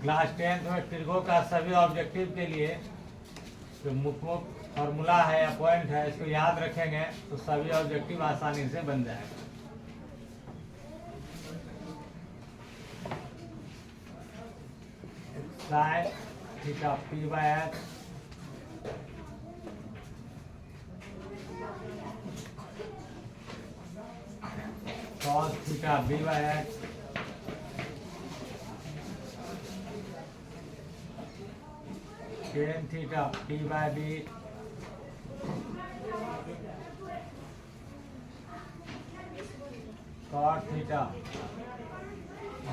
Class 10 में trigo का सभी ऑब्जेक्टिव के लिए जो मुख्य फॉर्मूला है या पॉइंट है, इसको याद रखेंगे तो सभी ऑब्जेक्टिव आसानी से बन जाएगा। Sine theta P by H cos theta B by H tan theta P by B cot theta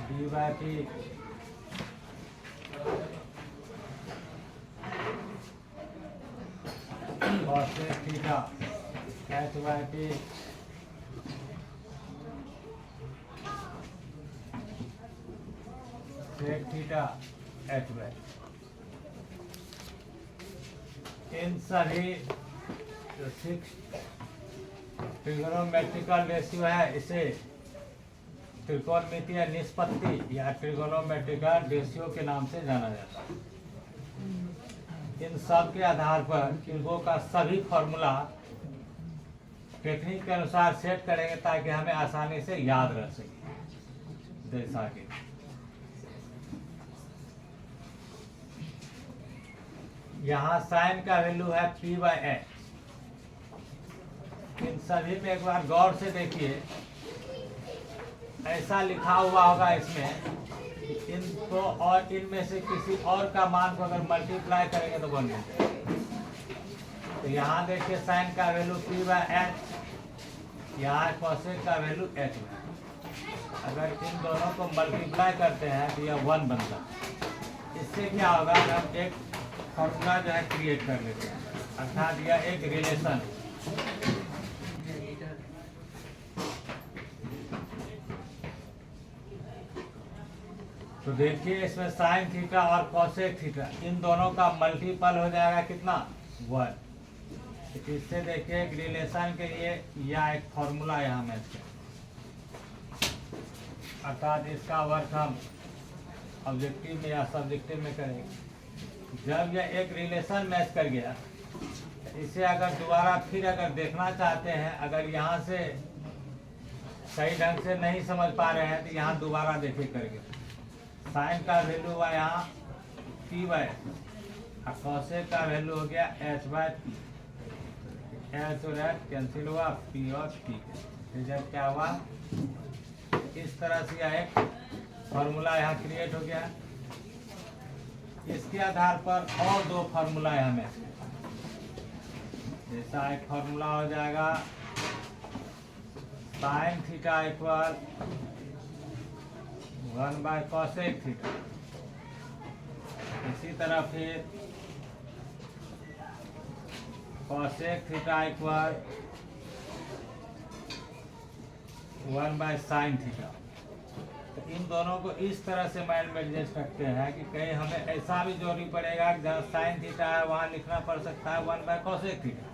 B by P cosec theta H by P sec theta H by. इन सभी जो 6 ट्रिगोनोमेट्रिकल रेशियो है, इसे त्रिकोणमितीय निष्पत्ति या trigonometrical ratio के नाम से जाना जाता है। इन सब के आधार पर ट्रिगो का सभी फॉर्मूला टेक्निक के अनुसार सेट करेंगे ताकि हमें आसानी से याद रह सके। जैसा कि यहाँ साइन का वैल्यू है पी बाय एच। इन सभी में एक बार गौर से देखिए, ऐसा लिखा हुआ होगा इसमें इनको और इनमें से किसी और का मान को अगर मल्टीप्लाई करेंगे तो बन जाएगा। तो यहाँ देखिए साइन का वैल्यू पी बाय एच, यहाँ कोसेक का वैल्यू एच बाय। अगर इन दोनों को मल्टीप्लाई करते हैं तो यह 1 बनता है। इससे क्या होगा, हम एक फॉर्मूला जो है क्रिएट कर लेते हैं, अर्थात यह एक रिलेशन। तो देखिए इसमें साइन थीटा और कोसेक थीटा इन दोनों का मल्टीपल हो जाएगा कितना, 1। तो इससे देखिए एक रिलेशन के लिए यह एक फॉर्मूला यहाँ मैच करें, अर्थात इसका वर्क हम ऑब्जेक्टिव में या सब्जेक्टिव में करेंगे। जब यह एक रिलेशन मैच कर गया, इसे अगर दोबारा फिर अगर देखना चाहते हैं, अगर यहाँ से सही ढंग से नहीं समझ पा रहे हैं तो यहाँ दोबारा देखिए करके साइन का वैल्यू हुआ यहाँ पी बाय और कोसेक का वैल्यू हो गया एच बाय पी। एच और एच कैंसिल हुआ, पी और पी। रिजल्ट क्या हुआ, इस तरह से यह एक फॉर्मूला यहाँ क्रिएट हो गया। इसके आधार पर और 2 फॉर्मूला यहाँ में, जैसा एक फॉर्मूला हो जाएगा sine theta equal 1 bye cosec theta. इसी तरह फिर cosec theta equal 1 by sine theta. तो इन दोनों को इस तरह से माइंड में एडजस्ट करते हैं कि कहीं हमें ऐसा भी जरूरी पड़ेगा कि जहाँ साइन थीटा है वहाँ लिखना पड़ सकता है 1 बाय कोसेक थीटा।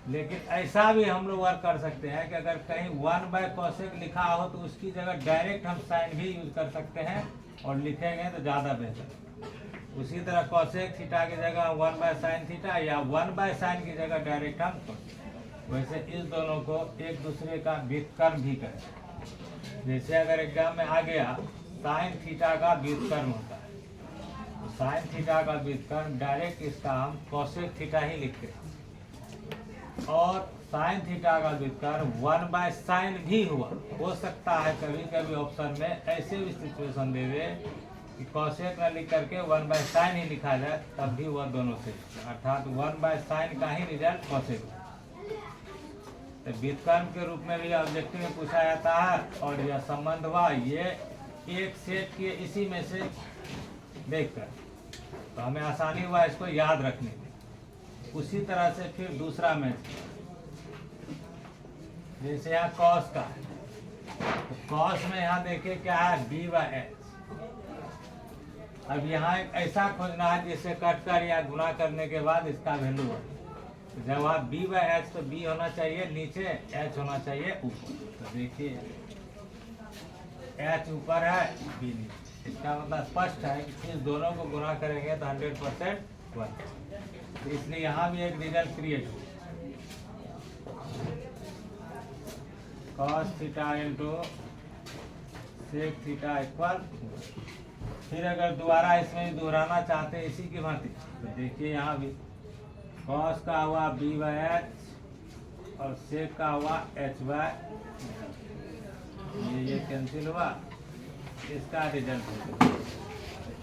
लेकिन ऐसा भी हम लोग वर्क कर सकते हैं कि अगर कहीं 1 बाय कोसेक लिखा हो तो उसकी जगह डायरेक्ट हम साइन भी यूज कर सकते हैं और लिखेंगे तो ज़्यादा बेहतर। उसी तरह कोसेक थीटा की जगह 1 बाय साइन थीटा या 1 बाय साइन की जगह डायरेक्ट हम वैसे इस दोनों को एक दूसरे का व्युत्क्रम भी करें। जैसे अगर एग्जाम में आ गया साइन थीटा का व्युत्क्रम होता है, तो साइन थीटा का व्युत्क्रम डायरेक्ट इसका हम कोसेक थीटा ही लिखते हैं। और साइन थीटा का व्युत्क्रम 1 बाय साइन भी हो सकता है। कभी कभी ऑप्शन में ऐसे भी सिचुएशन दे दे कि कोसेक न लिख करके 1 बाय साइन ही लिखा जाए, तब भी वह दोनों से, अर्थात 1 बाय साइन का ही रिजल्ट कोसेक। तो व्युत्क्रम के रूप में भी ऑब्जेक्टिव में पूछा जाता है। और यह संबंध हुआ ये एक सेट किए इसी में से देखकर, तो हमें आसानी हुआ इसको याद रखने में। उसी तरह से फिर दूसरा मैच, जैसे यहाँ कॉस का, तो कॉस में यहाँ देखिए क्या है बी बाय एच। अब यहाँ एक ऐसा खोजना है जिससे कट कर या गुणा करने के बाद इसका वैल्यू है। तो जब आप बी बाय एच तो बी होना चाहिए नीचे, एच होना चाहिए ऊपर। तो देखिए एच ऊपर है बी नीचे, इसका मतलब स्पष्ट है कि इस दोनों को गुना करेंगे तो 100% 1, तो इसलिए यहाँ भी एक रिजल्ट क्रिएट हो cos theta into sec theta equal. फिर अगर दोबारा इसमें दोहराना चाहते हैं इसी की भांति, तो देखिए यहाँ भी cos का हुआ b/h और सेक का हुआ h/, ये कैंसिल हुआ, इसका रिजल्ट हो।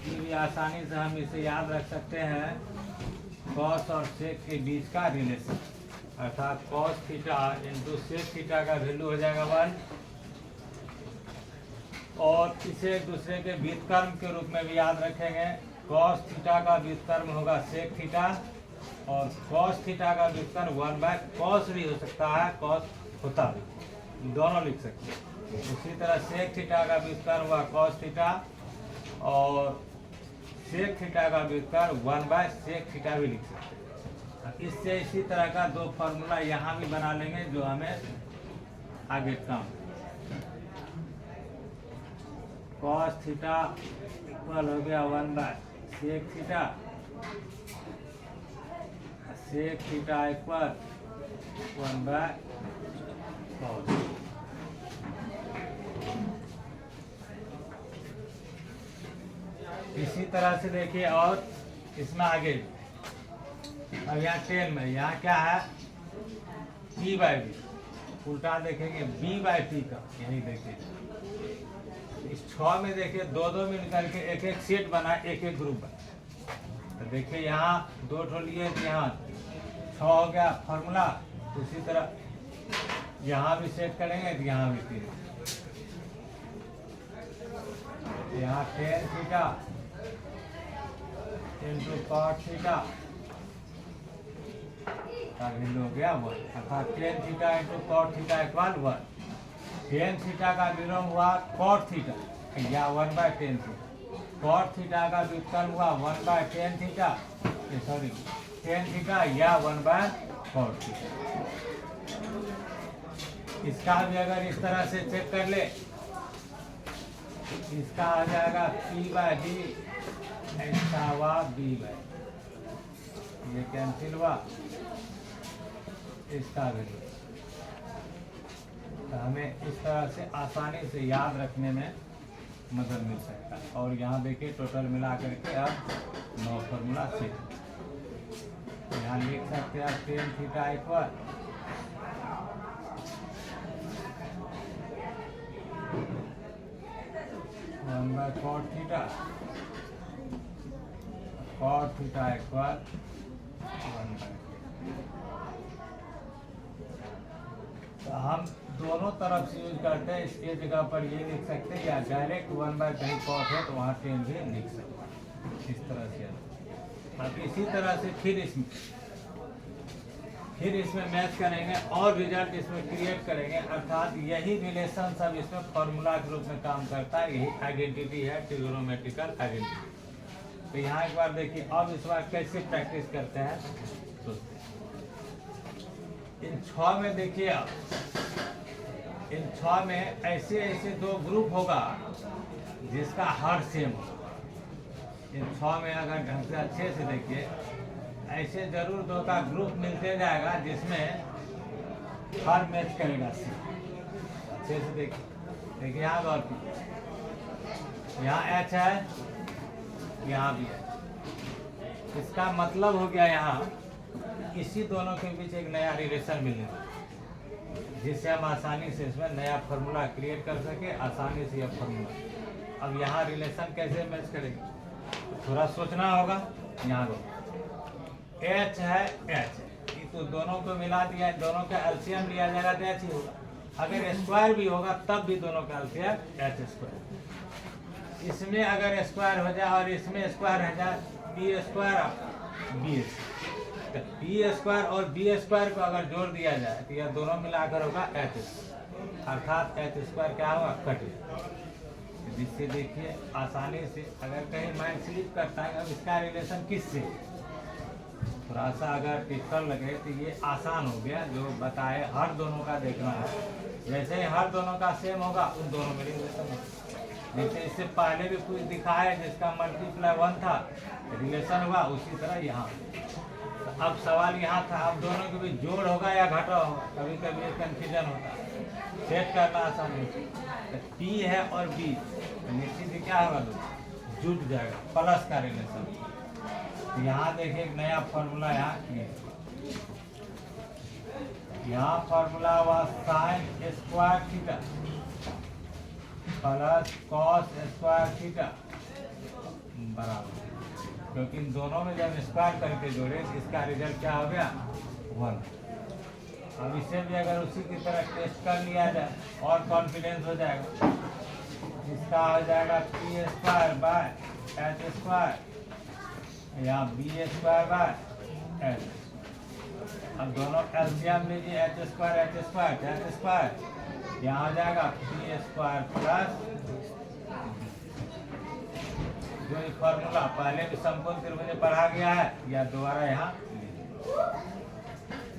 ये भी आसानी से हम इसे याद रख सकते हैं, cos और सेक के बीच का रिलेशन, अर्थात cos theta into sec theta का वैल्यू हो जाएगा 1, और इसे एक दूसरे के व्युत्क्रम के रूप में भी याद रखेंगे। cos थीटा का व्युत्क्रम होगा सेक थीटा, और cos थीटा का व्युत्क्रम 1/cos भी हो सकता है, cos होता भी, दोनों लिख सकते हैं। उसी तरह सेक थीटा का व्युत्क्रम हुआ cos थीटा, और सेक थीटा का व्युत्क्रम 1/sec थीटा भी लिख सकते हैं। इससे इसी तरह का दो फॉर्मूला यहाँ भी बना लेंगे जो हमें आगे काम। cos थीटा इक्वल हो गया 1/sec थीटा, सेक थीटा इक्वल 1/cos। इसी तरह से देखिए, और इसमें आगे अब यहाँ 10 में यहाँ क्या है p/b, उल्टा देखेंगे b/t का, यही देखिए इस 6 में देखिए 2-2 मिल करके एक सेट बना, एक ग्रुप बना। तो देखिए यहाँ 2 ठो लिए, यहाँ 6 हो गया फॉर्मूला। उसी तरह यहाँ भी सेट करेंगे तो यहाँ भी 3, यहाँ tan theta into cot theta का वैल्यू हो गया 1, अर्थात tan theta into cot theta equal 1। tan theta का विलोम हुआ cot थीटा या 1/tan थीटा, cot थीटा का व्युत्क्रम हुआ 1/tan theta, sorry tan theta या 1/cot थीटा। इसका भी अगर इस तरह से चेक कर ले, इसका आ जाएगा p/d, इसका हुआ b/, ये कैंसिल हुआ, इसका वैल्यू। तो हमें इस तरह से आसानी से याद रखने में मदद मिल सकता है। और यहाँ देखिए टोटल मिला करके अब 9 फॉर्मूला सेट। यहाँ लिख सकते हैं tan theta equal cot theta, cot theta equal 1/, तो हम दोनों तरफ से यूज करते हैं। इसके जगह पर ये लिख सकते हैं, या डायरेक्ट 1/, कहीं cot है तो वहाँ tan भी लिख सकते हैं, इस तरह से। अब इसी तरह से फिर इसमें मैच करेंगे और रिजल्ट इसमें क्रिएट करेंगे, अर्थात यही रिलेशन सब इसमें फॉर्मूला के रूप में काम करता है। यही आइडेंटिटी है, ट्रिगोनोमेट्रिकल आइडेंटिटी। तो यहाँ एक बार देखिए, अब इस बार कैसे प्रैक्टिस करते हैं सोचते हैं। इन 6 में देखिए, अब इन 6 में ऐसे 2 ग्रुप होगा जिसका हर सेम होगा। इन 6 में अगर ढंग से अच्छे से देखिए, ऐसे जरूर 2 का ग्रुप मिलते जाएगा जिसमें हर मैच करेगा सेम। अच्छे से देखिए यहाँ गौर कीजिए, यहाँ h है, यहाँ भी है। इसका मतलब हो गया यहाँ इसी दोनों के बीच एक नया रिलेशन मिलने, जिससे हम आसानी से इसमें नया फार्मूला क्रिएट कर सके, आसानी से यह फार्मूला। अब यहाँ रिलेशन कैसे मैच करेंगे, तो थोड़ा सोचना होगा। यहाँ को h है, h है, तो दोनों को मिला दिया, दोनों का एलसीएम लिया जाएगा तो h ही होगा। अगर स्क्वायर भी होगा तब भी दोनों का एलसीएम h²। इसमें अगर स्क्वायर हो जाए और इसमें स्क्वायर हो जाए, b² b, तो b² और b² को अगर जोड़ दिया जाए तो यह दोनों मिलाकर होगा h, अर्थात h² क्या होगा, कट। जिससे देखिए आसानी से अगर कहीं माइंड स्लिप करता है, अब इसका रिलेशन किससे, थोड़ा सा अगर टिपिकल लगे तो ये आसान हो गया। जो बताए हर दोनों का देखना है, जैसे ही हर दोनों का सेम होगा उन दोनों में रिलेशन होगा। जैसे इससे पहले भी कुछ दिखाया जिसका मल्टीप्लाई 1 था, रिलेशन हुआ, उसी तरह यहाँ। तो अब सवाल यहाँ था, अब दोनों के बीच जोड़ होगा या घटा होगा, कभी कभी कंफ्यूजन होता है, सेट करना आसान होता है। तो P है और B, निश्चित ही क्या होगा, जुट जाएगा, प्लस का रिलेशन। तो यहाँ देखिए एक नया फॉर्मूला यहाँ किए, यहाँ फॉर्मूला हुआ sign square theta plus cos square theta बराबर, क्योंकि इन दोनों में जब स्क्वायर करके जोड़े तो इसका रिजल्ट क्या हो गया, 1। अब इसे भी अगर उसी की तरह टेस्ट कर लिया जाए और कॉन्फिडेंस हो जाएगा, इसका हो जाएगा P square by H square या बी स्क्वायर बाय एच। अब दोनों एलसीएम लीजिए, एच स्क्वायर, यहाँ हो जाएगा पी स्क्वायर प्लस जो फॉर्मूला पहले भी संपूर्ण त्रिभुज पढ़ा गया है या दोबारा यहाँ,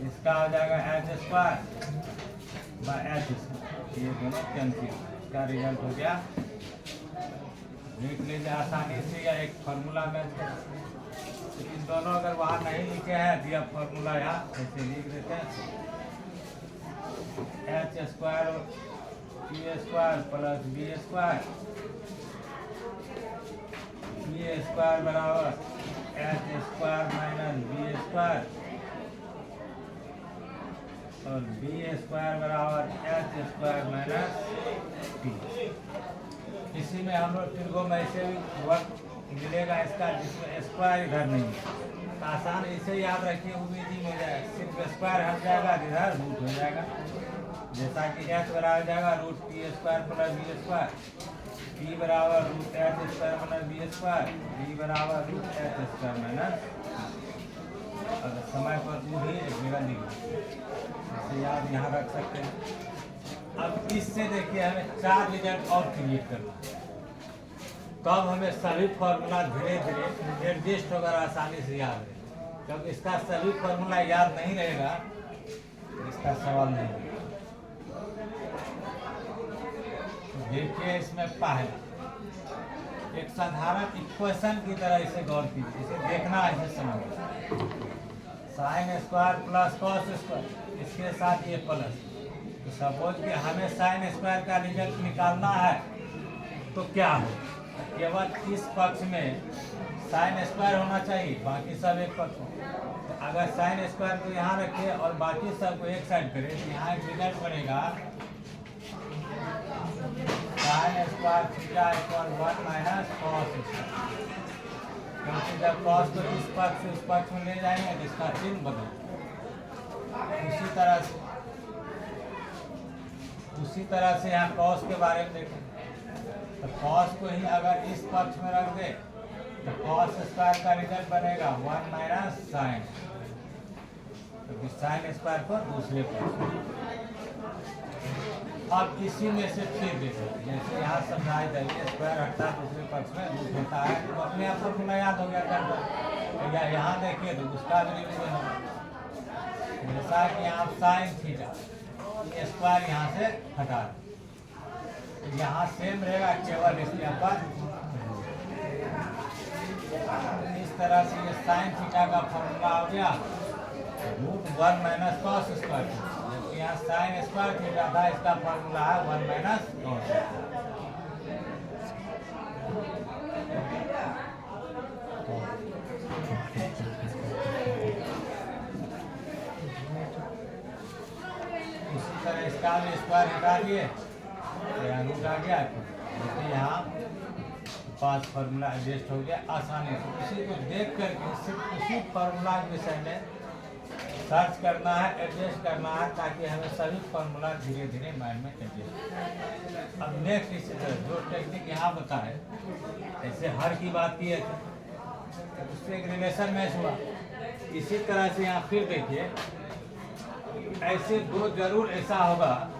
इसका हो जाएगा H square by H square, ये दोनों कैंसिल, इसका रिजल्ट हो गया। लिख लीजिए आसानी से, या एक फॉर्मूला में इन दोनों अगर वहाँ नहीं लिखे हैं तो यह फॉर्मूला यहाँ ऐसे लिख देते हैं, H square P square plus B square बराबर H square minus B square और बी स्क्वायर बराबर एच स्क्वायर माइनस टी। इसी में हम लोग ट्रिगोनोमेट्री भी वर्क मिलेगा इसका, जिसमें स्क्वायर इधर नहीं है, तो आसान इसे याद रखिए, उम्मीद हो जाएगा, सिर्फ स्क्वायर हट जाएगा, इधर रूट हो जाएगा, जैसा कि एच बराबर जाएगा root P square plus B square, P बराबर root H square minus B square, B बराबर रूट एच स्क्वायर माइनस, अगर समय पर भी एक जगह लिख इसे याद यहाँ रख सकते हैं। अब इससे देखिए हमें 4 रिजल्ट और क्रिएट करना है, तब हमें सभी फॉर्मूला धीरे धीरे एडजस्ट होकर आसानी से याद रहेगा, क्योंकि इसका सभी फॉर्मूला याद नहीं रहेगा, इसका सवाल नहीं होगा। देखिए इसमें पहला एक साधारण इक्वेशन की तरह इसे गौर कीजिए, इसे देखना है, इसे समझना। Sine square plus cos square, इसके साथ ये प्लस, तो सपोज कि हमें साइन स्क्वायर का रिजल्ट निकालना है तो क्या हो, केवल इस पक्ष में साइन स्क्वायर होना चाहिए, बाकी सब एक पक्ष में। तो अगर साइन स्क्वायर को यहाँ रखे और बाकी सब को एक साइड करें तो यहाँ एक रिजल्ट बनेगा sign square theta equal 1 minus cos square, क्योंकि जब कॉस को इस पक्ष से उस पक्ष में ले जाएंगे तो इसका चिन्ह बदल। उसी तरह से यहाँ कॉस के बारे में देखें, तो कॉस को ही अगर इस पक्ष में रख दे तो कॉस स्क्वायर का रिजल्ट बनेगा 1 माइनस साइन, क्योंकि साइन स्क्वायर को दूसरे पक्ष। अब इसी में से फिर देखो, जैसे यहाँ समझाई जाइए स्क्वायर हटता है दूसरे पक्ष में, रूट होता है, तो अपने आप को याद हो गया करता, या यहाँ देखिए तो उसका भी रिविजन होगा, जैसा कि यहाँ साइन थीटा स्क्वायर यहाँ से हटा, यहाँ सेम रहेगा, केवल इसके ऊपर इस तरह से ये साइन थीटा का फॉर्मूला हो गया रूट 1 माइनस कॉस स्क्वायर, जबकि यहाँ साइन स्क्वायर थीटा था, इसका फॉर्मूला है 1 माइनस कॉस। इसी तरह इसका भी स्क्वायर हटा दिए तो यहाँ रूट आ गया, तो यहाँ 5 फार्मूला एडजस्ट हो गया आसानी से। इसी को देख करके सिर्फ उसी फार्मूला के विषय में सर्च करना है, एडजस्ट करना है, ताकि हमें सभी फार्मूला धीरे धीरे माइंड में एडजस्ट। अब नेक्स्ट इसी तरह जो टेक्निक यहाँ बताए, ऐसे हर की बात की है उससे एक रिलेशन मैच हुआ, इसी तरह से यहाँ फिर देखिए ऐसे दो जरूर ऐसा होगा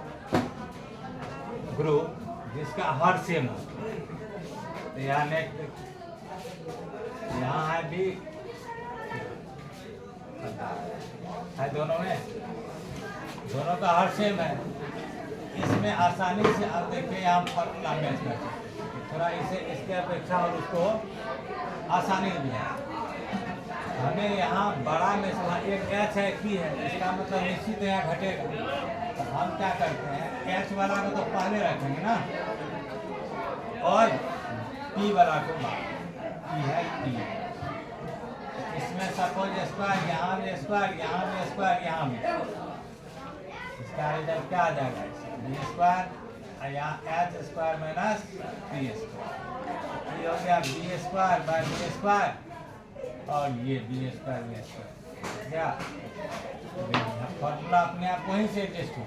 ग्रुप जिसका हर सेम हो। तो यहाँ नेक्स्ट यहाँ है भी है, दोनों का हर सेम है, इसमें आसानी से आप देखिए यहाँ फॉर्मूला मैच करते हैं। थोड़ा इसे इसके अपेक्षा और उसको आसानी भी है। हमें यहाँ बड़ा में से एक एच है की है, इसका मतलब निश्चित यहाँ घटेगा। तो हम क्या करते हैं, एच वाला को तो पहले रखेंगे ना, और पी वाला को बाद। पी है पी, इसमें सपोज स्क्वायर, यहाँ भी स्क्वायर, यहाँ भी स्क्वायर, यहाँ भी, इसका रिजल्ट क्या आ जाएगा, बी स्क्वायर यहाँ H square minus P square, ये हो गया B square by B square, और ये बी स्क्वायर बी स्क्वायर। क्या फॉर्मूला अपने आप वहीं से एडजस्ट हो।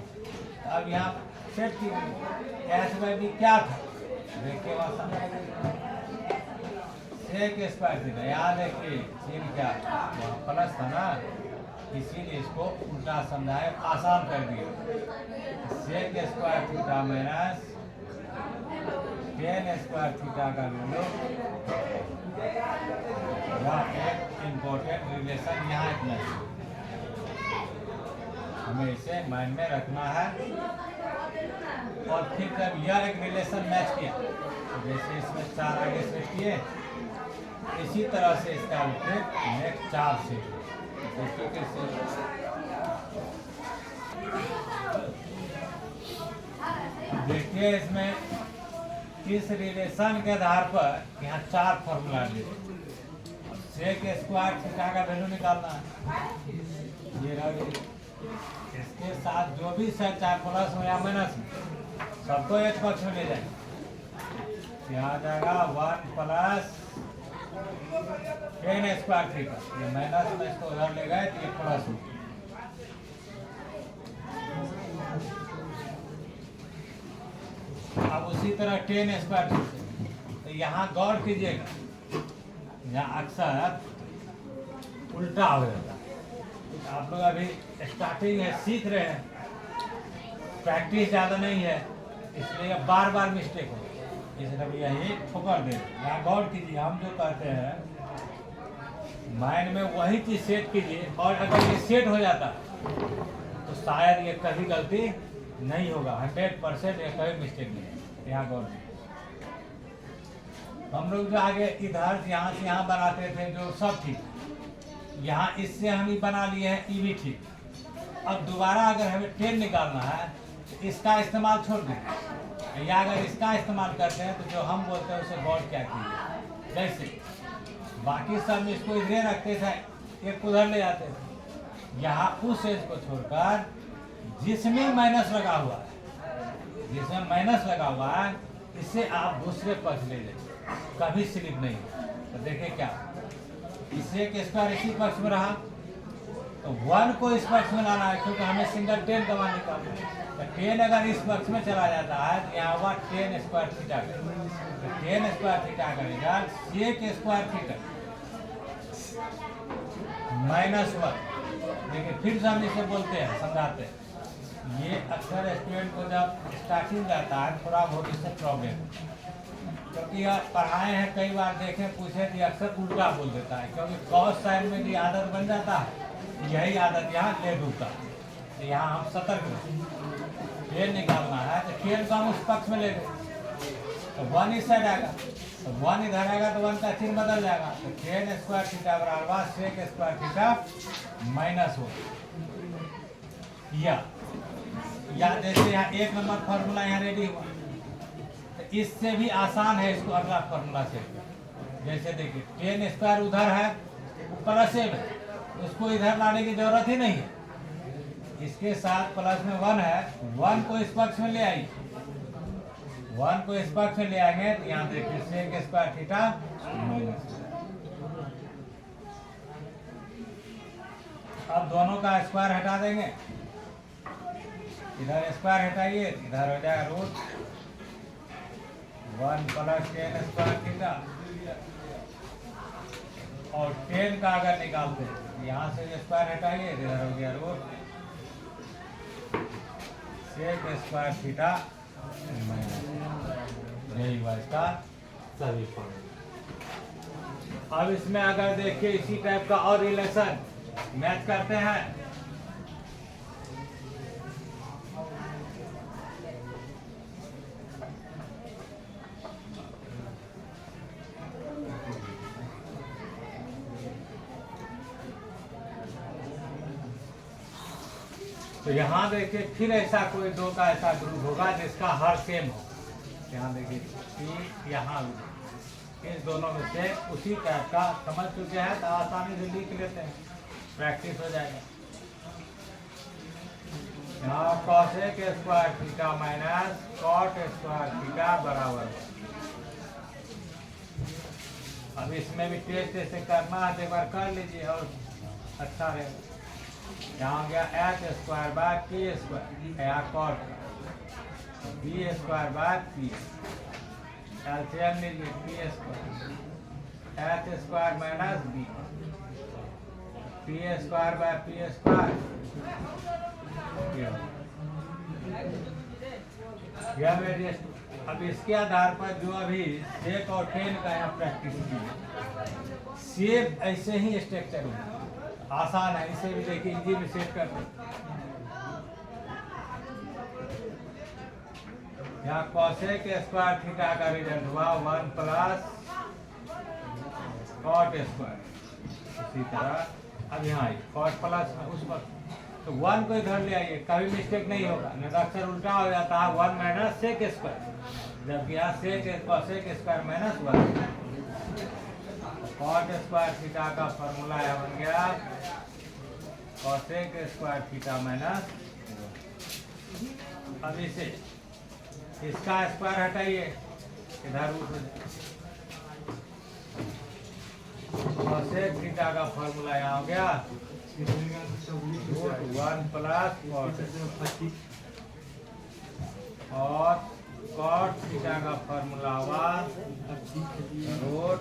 अब यहाँ सेट की एच बाई बी क्या था, देखिए वहाँ सेक स्क्वायर थीटा, याद है कि सीन क्या प्लस था ना, इसीलिए इसको उल्टा समझाए, आसान कर दिए। Sec square theta minus tan square theta का वैल्यू, एक इम्पोर्टेंट रिलेशन यहाँ इतना हमें इसे माइंड में रखना है। और फिर जब यह एक रिलेशन मैच किया, जैसे इसमें 4 आगे से किए, इसी तरह से इसका विपरीत नेक्स्ट 4 से देखिए। इसमें इस रिलेशन के आधार पर यहाँ 4 फॉर्मूला दिए। सेक स्क्वायर थीटा का वैल्यू निकालना है, ये रहा। इसके साथ जो भी सेट चाहे प्लस हो या माइनस हो, सबको एक पक्ष में ले जाएंगे। यहाँ आ जाएगा 1 प्लस टेन स्क्वायर थीटा, ये माइनस में इसको उधर ले गए तो ये प्लस हो। अब उसी तरह टेन स्क्वायर थीटा, तो यहाँ गौर कीजिएगा, यहाँ अक्सर उल्टा हो जाता है। आप लोग अभी स्टार्टिंग है, सीख रहे हैं, प्रैक्टिस ज़्यादा नहीं है, इसलिए बार बार मिस्टेक हो, इसलिए यही ठोकर दे। यहाँ गौर कीजिए, हम जो कहते हैं माइंड में वही चीज़ सेट कीजिए, और अगर ये सेट हो जाता तो शायद ये कभी गलती नहीं होगा। 100% ये कभी मिस्टेक नहीं है। यहाँ गौर कीजिए, हम लोग जो आगे इधर यहाँ से यहाँ बनाते थे जो सब ठीक, यहाँ इससे हम ही बना लिए हैं, ई भी ठीक। अब दोबारा अगर हमें 10 निकालना है तो इसका इस्तेमाल छोड़ दें, या अगर इसका इस्तेमाल करते हैं तो जो हम बोलते हैं उसे गौर क्या कीजिए। जैसे बाकी सब में इसको इधर रखते थे, एक उधर ले जाते थे, यहाँ उस एज को छोड़कर जिसमें माइनस लगा हुआ है, जिसमें माइनस लगा हुआ है, इससे आप दूसरे पक्ष ले जाइए, कभी स्लिप नहीं। तो देखिए क्या, इससे एक स्क्वायर इसी पक्ष में रहा, तो 1 को इस पक्ष में लाना है, क्योंकि हमें सिंगल 10 का मान निकालना है। तो 10 अगर इस पक्ष में चला जाता है तो यहाँ हुआ 10 स्क्वायर थीटा का, तो 10 स्क्वायर थीटा का रिजल्ट सेक स्क्वायर थीटा -1। देखिए फिर से हम इसे बोलते हैं, समझाते हैं। ये अक्सर स्टूडेंट को जब स्टार्टिंग जाता है थोड़ा बहुत इससे प्रॉब्लम, क्योंकि आप पढ़ाए हैं कई बार, देखें पूछे तो अक्सर उल्टा बोल देता है, क्योंकि कॉस साइन में भी आदत बन जाता है, यही आदत यहाँ ले डूबता है। तो यहाँ हम सतर्क रहें, ये निकालना है तो 10 को हम उस पक्ष में ले गए, तो 1 इस साइड आएगा, तो 1 इधर आएगा तो 1 का चिन्ह बदल जाएगा, तो 10 स्क्वायर थीटा बराबर सेक स्क्वायर थीटा -1। या जैसे यहाँ 1 नंबर फॉर्मूला यहाँ रेडी हुआ, इससे भी आसान है इसको अगला फॉर्मूला से। जैसे देखिए 10 स्क्वायर उधर है, प्लस में, उसको इधर लाने की जरूरत ही नहीं है, इसके साथ प्लस में 1 है, 1 को इस पक्ष में ले आइए, 1 को इस पक्ष में ले आएंगे तो यहाँ देखिए सेक स्क्वायर थीटा -1। अब दोनों का स्क्वायर हटा देंगे, इधर स्क्वायर हटाइए, इधर हो जाएगा रूट 1 प्लस 10 स्क्वायर थीटा, और 10 का अगर निकालते हैं यहाँ से स्क्वायर हटाइए, इधर हो गया रूट सेक स्क्वायर थीटा यही हुआ इसका सभी फॉर्म। अब इसमें अगर देखिए इसी टाइप का और रिलेशन मैच करते हैं, तो यहाँ देखिए फिर ऐसा कोई दो का ऐसा ग्रुप होगा जिसका हर सेम हो। यहाँ देखिए पी, यहाँ भी इस दोनों में से उसी टाइप का समझ चुके हैं तो आसानी से लिख लेते हैं, प्रैक्टिस हो जाएगा। यहाँ cosec square theta minus cot square theta बराबर। अब इसमें भी टेस्ट ऐसे करना है तो एक बार कर लीजिए और अच्छा रहेगा। यहाँ गया H square by P square या cot B square by P, LCM लीजिए P square H square minus B, P square by P square. अब इसके आधार पर जो अभी सेक और टेन का यहाँ प्रैक्टिस की, सेब ऐसे ही स्ट्रक्चर है, आसान है, इसे भी देखिए इजी में सेट कर दो। यहाँ कॉसेक स्क्वायर थीटा का रिजल्ट हुआ 1 प्लस कॉट स्क्वायर। इसी तरह अब यहाँ कॉट प्लस में उस पर तो 1 को इधर ले आइए, कभी मिस्टेक नहीं होगा, नहीं तो अक्सर उल्टा हो जाता है 1 माइनस सेक स्क्वायर, जबकि यहाँ sec cosec square minus 1। Cot square theta का फॉर्मूला बन गया कॉसेक स्क्वायर थीटा माइनस। अब इसे इसका स्क्वायर हटाइए, इधर रूट हो जाए। कॉसेक थीटा का फॉर्मूला यहाँ हो गया रूट 1 प्लस और कॉट थीटा का फॉर्मूला हुआ root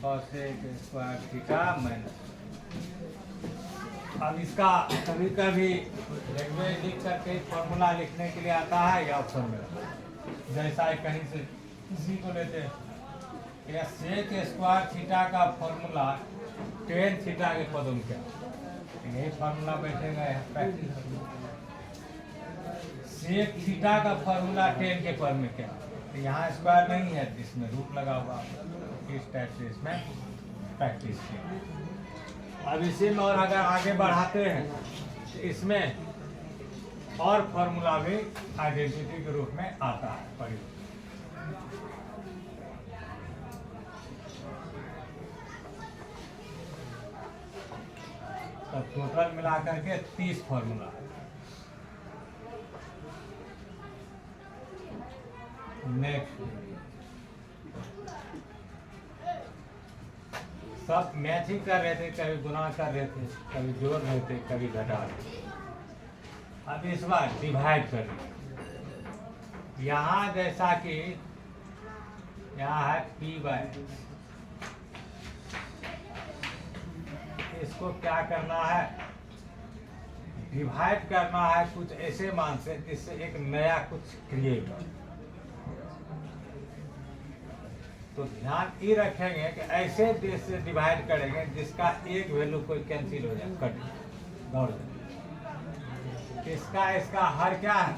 cosec square theta minus. अब इसका कभी कभी लैंग्वेज लिख करके फॉर्मूला लिखने के लिए आता है या ऑप्शन में, जैसा कहीं से किसी को लेते हैं या सेक स्क्वायर थीटा का फॉर्मूला टेन थीटा के पदों में क्या, यही फॉर्मूला बैठेगा यहाँ प्रैक्टिस। सेक थीटा का फॉर्मूला टेन के पद में क्या, तो यहाँ स्क्वायर नहीं है, इसमें रूट लगा हुआ, इस टाइप से इसमें प्रैक्टिस की। अब इसी में और अगर आगे बढ़ाते हैं तो इसमें और फॉर्मूला भी आइडेंटिटी के रूप में आता है परिवर्तन। तो टोटल मिलाकर के 30 फॉर्मूला है। नेक्स्ट सब मैचिंग कर रहे थे, कभी गुना कर रहे थे, कभी जोड़ रहे थे, कभी घटा रहे थे। अब इस बार डिवाइड कर रहे, यहाँ जैसा कि यहाँ है पी बाय, इसको क्या करना है, डिवाइड करना है कुछ ऐसे मान से जिससे एक नया कुछ क्रिएट हो। तो ध्यान ये रखेंगे कि ऐसे देश से डिवाइड करेंगे जिसका एक वैल्यू कोई कैंसिल हो जाए, कट दौड़ जाए। इसका हर क्या है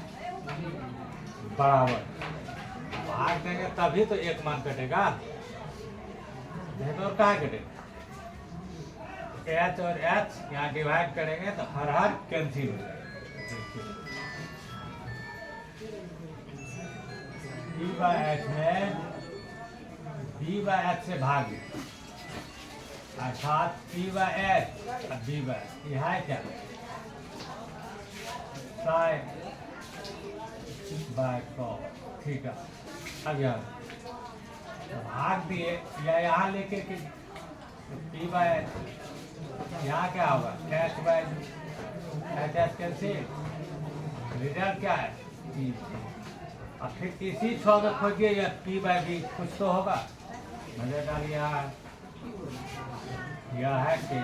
बराबर, भाग देंगे तभी तो एक मान कटेगा, नहीं तो क्या कटेगा। एच और एच यहाँ डिवाइड करेंगे तो हर कैंसिल हो जाएगा। बी बाय एच में बी बाय एच से भाग अर्थात पी बाय एच और बी बाय यह है क्या साइन बाय कॉस, ठीक है। अब यहाँ भाग दिए या यहाँ लेके कि पी बाय एच, यहाँ क्या होगा H by H H cancel, result क्या है पी। अब फिर इसी 6 में खोजिए या पी बाय बी कुछ तो होगा, मजे डालिए यह है कि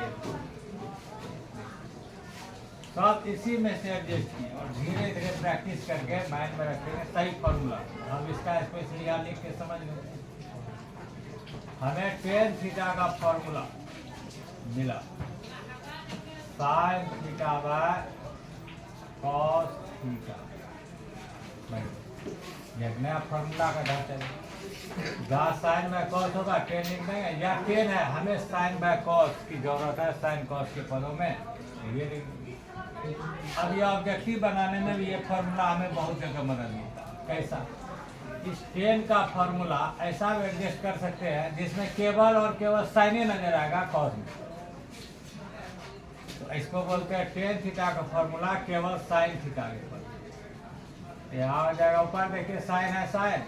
सब इसी में से एडजस्ट किए और धीरे धीरे प्रैक्टिस करके माइंड में रखेंगे सही फॉर्मूला। हम इसका स्पेशली यहाँ लिख के समझ लेंगे। हमें टेन थीटा का फॉर्मूला मिला sine theta by cos theta, एक नया फॉर्मूला का ढांचा है। जहाँ साइन बाय कॉस होगा टेन लिख देंगे, या टेन है हमें साइन बाय कॉस की जरूरत है, साइन कॉस के पदों में ये लिख अब ये ऑब्जेक्टिव बनाने में भी ये फार्मूला हमें बहुत जगह मदद मिलता है। कैसा? इस टेन का फार्मूला ऐसा एडजस्ट कर सकते हैं जिसमें केवल और केवल साइन ही नजर आएगा कॉस में। तो इसको बोलते हैं टेन थीटा का फार्मूला केवल साइन थीटा के ऊपर। यहाँ आ जाएगा ऊपर, देखिए साइन है साइन,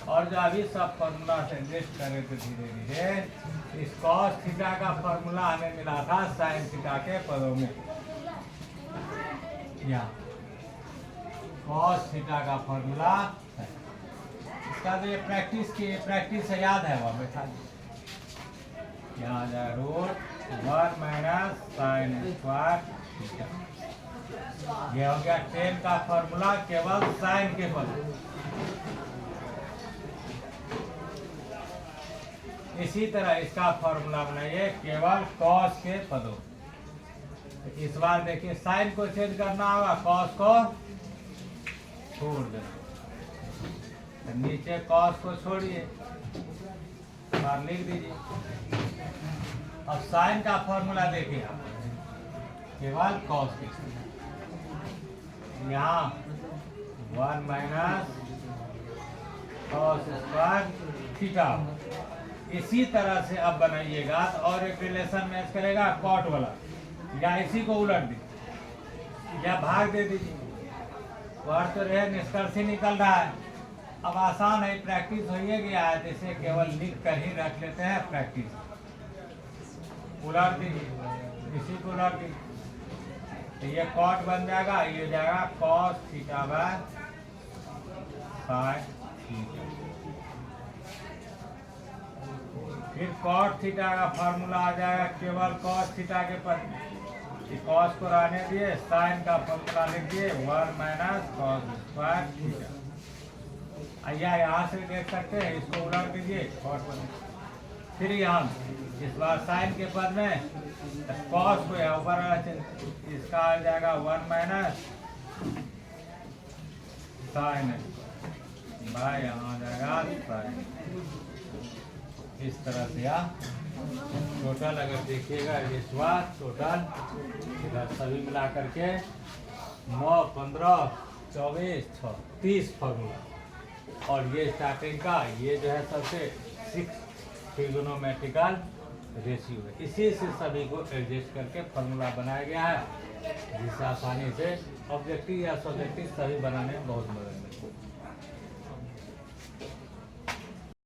और जो अभी सब फार्मूला से एडजस्ट करें तो धीरे धीरे इस कॉस थीटा का फार्मूला हमें मिला था साइन थीटा के पदों में। यहाँ कॉस थीटा का फार्मूला, इसका तो ये प्रैक्टिस से याद है वह बैठा। यहाँ आ जाए root 1 minus sine square theta. ये हो गया टेन का फार्मूला केवल साइन के पद। इसी तरह इसका फार्मूला बनाइए केवल कॉस के पदों। तो इस बार देखिए साइन को चेंज करना होगा, कॉस को छोड़ देना। तो नीचे कॉस को छोड़िए, बार लिख दीजिए। अब साइन का फॉर्मूला देखिए आप, केवल कॉस के, यहाँ 1 माइनस कॉस स्क्वायर थीटा। इसी तरह से अब बनाइएगा तो और एक रिलेशन मैच करेगा कॉट वाला, या इसी को उलट दीजिए या भाग दे दीजिए। वर्ड तो रहे, निष्कर्ष ही निकल रहा है। अब आसान है, प्रैक्टिस हो ही गया है, जैसे केवल लिख कर ही रख लेते हैं प्रैक्टिस। उलट दीजिए, इसी को उलट दीजिए तो ये कॉट बन जाएगा, ये जाएगा cos theta by sine theta. फिर कॉट थीटा का फार्मूला आ जाएगा केवल कॉस थीटा के पद। कॉस को रहने दिए, साइन का फार्मूला लिख दिए 1 माइनस कॉस स्क्वायर थीटा। यहाँ से देख सकते हैं, इसको उलट दीजिए कॉट बन। फिर यहाँ इस बार साइन के पद में कॉस को यहाँ ऊपर, इसका आ जाएगा 1 माइनस साइन बाय, यहाँ आ जाएगा साइन। इस तरह से आप टोटल अगर देखिएगा इस बार टोटल इधर सभी मिला करके 9, 15, 24, 6, 30 फार्मूला। और ये स्टार्टिंग का ये जो है सबसे 6 ट्रिगोनोमेट्रिकल रेशियो है। इसी से सभी को एडजस्ट करके फार्मूला बनाया गया है, जिससे आसानी से ऑब्जेक्टिव या सब्जेक्टिव सभी बनाने में बहुत मदद